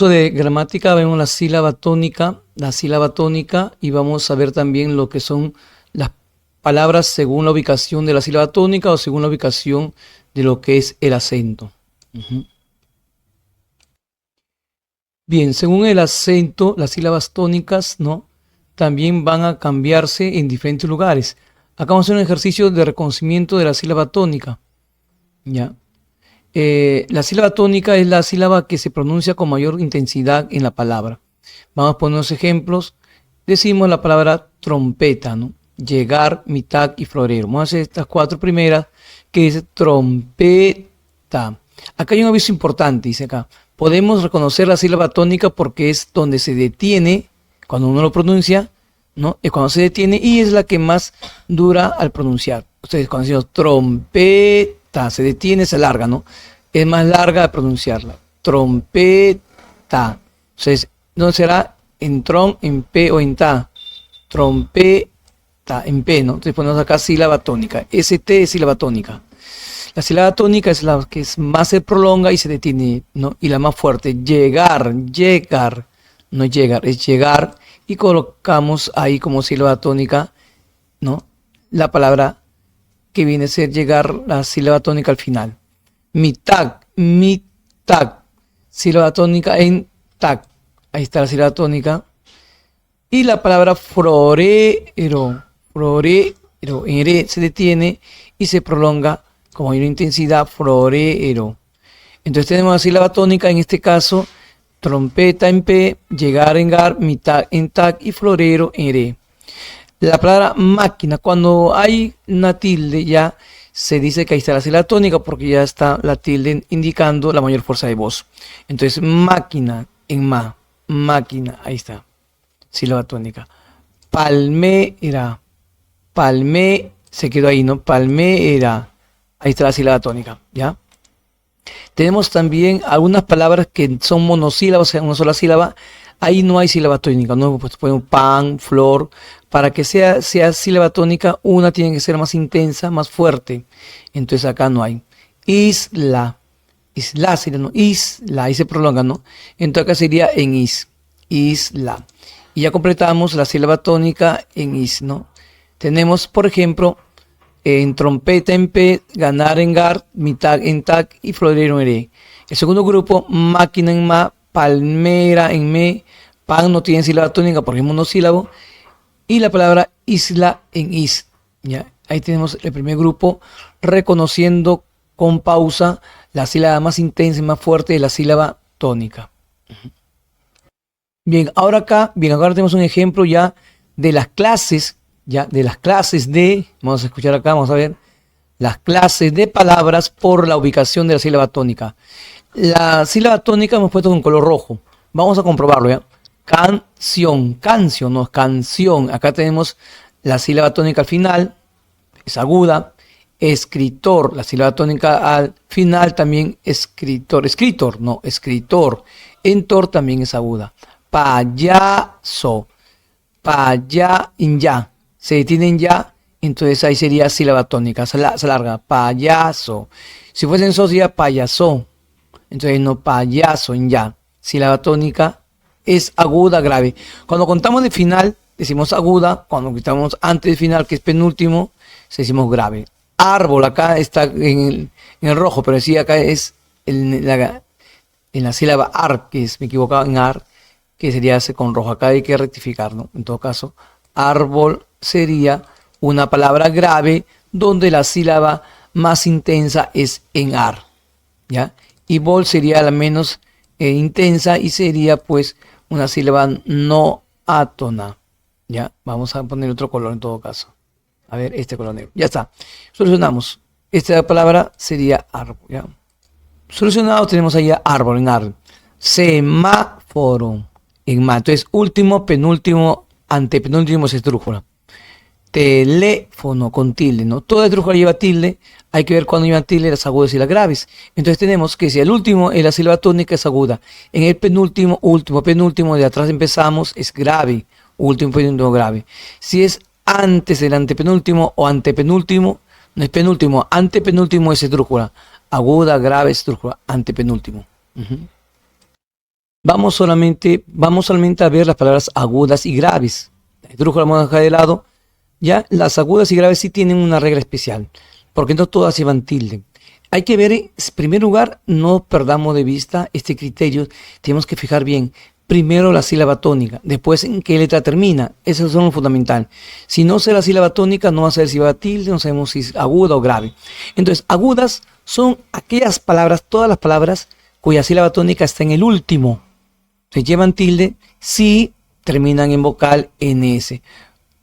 De gramática vemos la sílaba tónica y vamos a ver también lo que son las palabras según la ubicación de la sílaba tónica o según la ubicación de lo que es el acento. Bien, según el acento, las sílabas tónicas, ¿no?, también van a cambiarse en diferentes lugares. Acá vamos a hacer un ejercicio de reconocimiento de la sílaba tónica. ¿Ya? La sílaba tónica es la sílaba que se pronuncia con mayor intensidad en la palabra. Vamos a poner unos ejemplos. Decimos la palabra trompeta, ¿no? Llegar, mitad y florero. Vamos a hacer estas cuatro primeras, que es trompeta. Acá hay un aviso importante, dice acá. Podemos reconocer la sílaba tónica porque es donde se detiene, cuando uno lo pronuncia, ¿no? Es cuando se detiene y es la que más dura al pronunciar. Ustedes cuando decimos trompeta, se detiene, se alarga, ¿no? Es más larga de pronunciarla. Trompeta. Entonces, no será en tron, en p o en ta. Trompeta, en p, ¿no? Entonces ponemos acá sílaba tónica. ST es sílaba tónica. La sílaba tónica es la que más se prolonga y se detiene, ¿no? Y la más fuerte. Llegar, llegar. No es llegar, es llegar. Y colocamos ahí como sílaba tónica, ¿no?, la palabra que viene a ser llegar, la sílaba tónica al final. Mitad, mitad, sílaba tónica en tac. Ahí está la sílaba tónica. Y la palabra florero, florero, en ere se detiene y se prolonga con mayor intensidad, florero. Entonces tenemos la sílaba tónica, en este caso, trompeta en P, llegar en gar, mitad en tac y florero en ere. La palabra máquina, cuando hay una tilde ya se dice que ahí está la sílaba tónica porque ya está la tilde indicando la mayor fuerza de voz. Entonces máquina en ma, máquina, ahí está, sílaba tónica. Palmera, palmé, se quedó ahí, ¿no? Palmera, ahí está la sílaba tónica, ¿ya? Tenemos también algunas palabras que son monosílabas, o sea, una sola sílaba. Ahí no hay sílaba tónica, no pues ponemos pan, flor. Para que sea sílaba tónica, una tiene que ser más intensa, más fuerte. Entonces acá no hay. Isla, isla sería, ¿no? Isla, ahí se prolonga, ¿no? Entonces acá sería en is, isla. Y ya completamos la sílaba tónica en is, ¿no? Tenemos, por ejemplo, en trompeta en P, ganar en gar, mitad en tac y florero en re. El segundo grupo, máquina en ma, palmera en me, pan no tiene sílaba tónica porque es monosílabo. Y la palabra isla en is. ¿Ya? Ahí tenemos el primer grupo, reconociendo con pausa la sílaba más intensa y más fuerte de la sílaba tónica. Bien, ahora tenemos un ejemplo ya de las clases. Ya, de las clases de, vamos a escuchar acá, vamos a ver, las clases de palabras por la ubicación de la sílaba tónica. La sílaba tónica hemos puesto con color rojo. Vamos a comprobarlo, ¿ya? Canción, canción, no es canción. Acá tenemos la sílaba tónica al final, es aguda. Escritor, la sílaba tónica al final también escritor. Escritor, no, escritor. Entor también es aguda. Payaso, paya, ya. Se detienen ya, entonces ahí sería sílaba tónica, se larga, payaso. Si fuese en so sería payaso, entonces no payaso en ya. Sílaba tónica es aguda, grave. Cuando contamos de final, decimos aguda, cuando contamos antes del final, que es penúltimo, decimos grave. Árbol, acá está en el rojo, pero sí, acá es en la sílaba ar, que es, me equivocaba en ar, que sería ese con rojo. Acá hay que rectificar, ¿no? En todo caso, árbol sería una palabra grave donde la sílaba más intensa es en ar, ¿ya? Y bol sería la menos intensa y sería pues una sílaba no átona, ¿ya? Vamos a poner otro color en todo caso. A ver, este color negro. Ya está. Solucionamos. Esta palabra sería árbol, ¿ya? Solucionado, tenemos ahí árbol en árbol. Semáforo en ma. Entonces, último, penúltimo, antepenúltimo es esdrújula. Teléfono con tilde, ¿no? Toda esdrújula lleva tilde. Hay que ver cuándo llevan tilde las agudas y las graves. Entonces tenemos que si el último en la sílaba tónica es aguda, en el penúltimo, último, penúltimo, de atrás empezamos, es grave. Último, penúltimo, grave. Si es antes del antepenúltimo o antepenúltimo, no es penúltimo, antepenúltimo es esdrújula. Aguda, grave, esdrújula, antepenúltimo. Vamos solamente a ver las palabras agudas y graves. La esdrújula vamos a dejar de lado. Ya las agudas y graves sí tienen una regla especial, porque no todas llevan tilde. Hay que ver, en primer lugar, no perdamos de vista este criterio. Tenemos que fijar bien. Primero la sílaba tónica, después en qué letra termina. Eso es lo fundamental. Si no sé la sílaba tónica, no va a ser si va tilde, no sabemos si es aguda o grave. Entonces, agudas son aquellas palabras, todas las palabras cuya sílaba tónica está en el último. Se llevan tilde si terminan en vocal NS.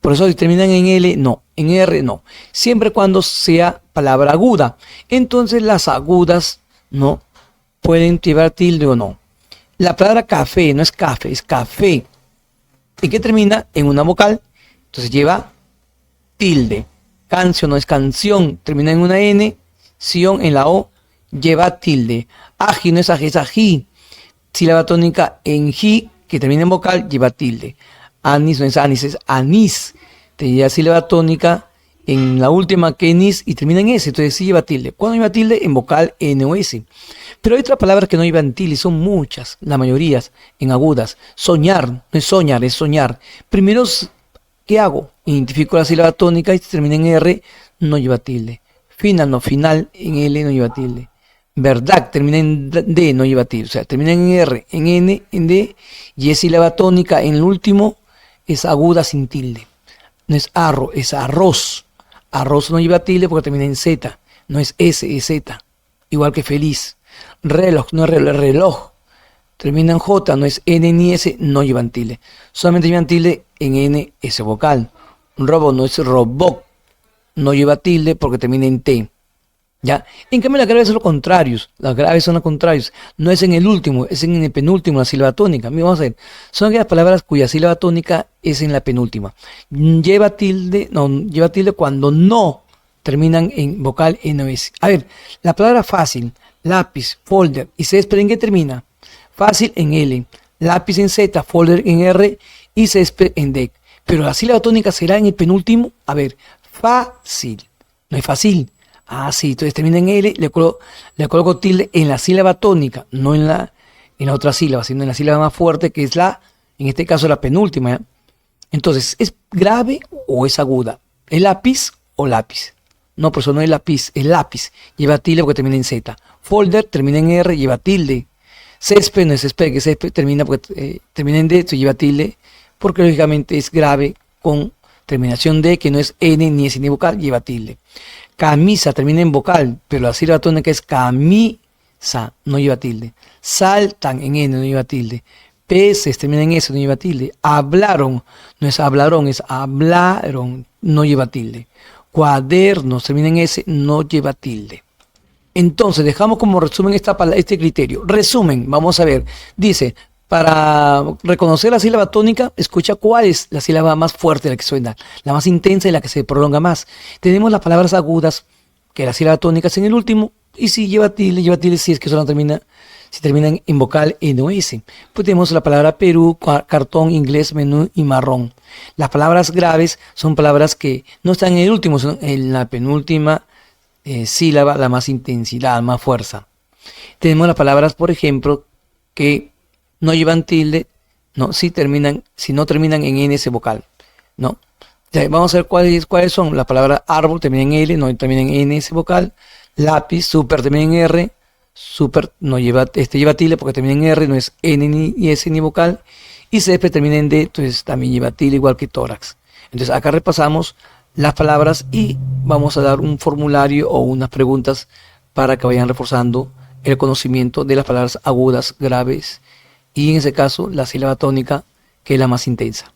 Por eso si terminan en L, no. En R, no. Siempre cuando sea palabra aguda. Entonces las agudas, no, pueden llevar tilde o no. La palabra café no es café, es café. ¿Y qué termina? En una vocal. Entonces lleva tilde. Canción no es canción, termina en una N. Sion en la O, lleva tilde. Ají no es ají, es ají. Sílaba tónica en ji, que termina en vocal, lleva tilde. Anís no es anís, es anís. Te lleva sílaba tónica en la última que nis y termina en S, entonces sí lleva tilde. ¿Cuándo lleva tilde? En vocal N o S. Pero hay otras palabras que no llevan tilde, son muchas, la mayoría en agudas. Soñar, no es soñar, es soñar. Primero, ¿qué hago? Identifico la sílaba tónica y si termina en R, no lleva tilde. Final, no, final en L no lleva tilde. Verdad, termina en D, no lleva tilde. O sea, termina en R, en N, en D, y es sílaba tónica en el último, es aguda sin tilde. No es arro, es arroz. Arroz no lleva tilde porque termina en Z. No es S, es Z. Igual que feliz. Reloj, no es reloj, es reloj. Termina en J, no es N ni S, no llevan tilde. Solamente llevan tilde en N, S vocal. Robo no es robot. No lleva tilde porque termina en T. ¿Ya? En cambio, las graves son los contrarios. Las graves son los contrarios. No es en el último, es en el penúltimo, la sílaba tónica. Mira, vamos a ver. Son aquellas palabras cuya sílaba tónica es en la penúltima. Lleva tilde cuando no terminan en vocal N o S. A ver, la palabra fácil, lápiz, folder y césped, ¿en qué termina? Fácil en L, lápiz en Z, folder en R y césped en D. Pero la sílaba tónica será en el penúltimo. A ver, fácil. No es fácil. Ah, sí, entonces termina en L, le coloco tilde en la sílaba tónica, no en la otra sílaba, sino en la sílaba más fuerte, que es en este caso, la penúltima. ¿Ya? Entonces, ¿es grave o es aguda? ¿Es lápiz o lápiz? No, por eso no es lápiz, es lápiz. Lleva tilde porque termina en Z. Folder termina en R, lleva tilde. Césped no es césped, que césped termina en D, esto lleva tilde, porque lógicamente es grave con terminación D, que no es N ni S ni vocal, lleva tilde. Camisa termina en vocal, pero la sílaba tónica es camisa, no lleva tilde. Saltan en N, no lleva tilde. Peces termina en S, no lleva tilde. Hablaron, no es hablaron, es hablaron, no lleva tilde. Cuadernos termina en S, no lleva tilde. Entonces, dejamos como resumen este criterio. Resumen, vamos a ver. Dice, para reconocer la sílaba tónica, escucha cuál es la sílaba más fuerte, la que suena, la más intensa y la que se prolonga más. Tenemos las palabras agudas, que la sílaba tónica es en el último, y si lleva tilde si es que solo si terminan en vocal N o S. Pues tenemos la palabra Perú, cartón, inglés, menú y marrón. Las palabras graves son palabras que no están en el último, sino en la penúltima sílaba, la más intensidad, más fuerza. Tenemos las palabras, por ejemplo, que no llevan tilde, no, si no terminan en NS vocal, ¿no? Ya, vamos a ver cuáles son. La palabra árbol termina en L, no termina en NS vocal. Lápiz, super termina en R, super no lleva tilde porque termina en R, no es N ni S ni vocal. Y césped termina en D, entonces también lleva tilde igual que tórax. Entonces acá repasamos las palabras y vamos a dar un formulario o unas preguntas para que vayan reforzando el conocimiento de las palabras agudas, graves y en ese caso la sílaba tónica, que es la más intensa.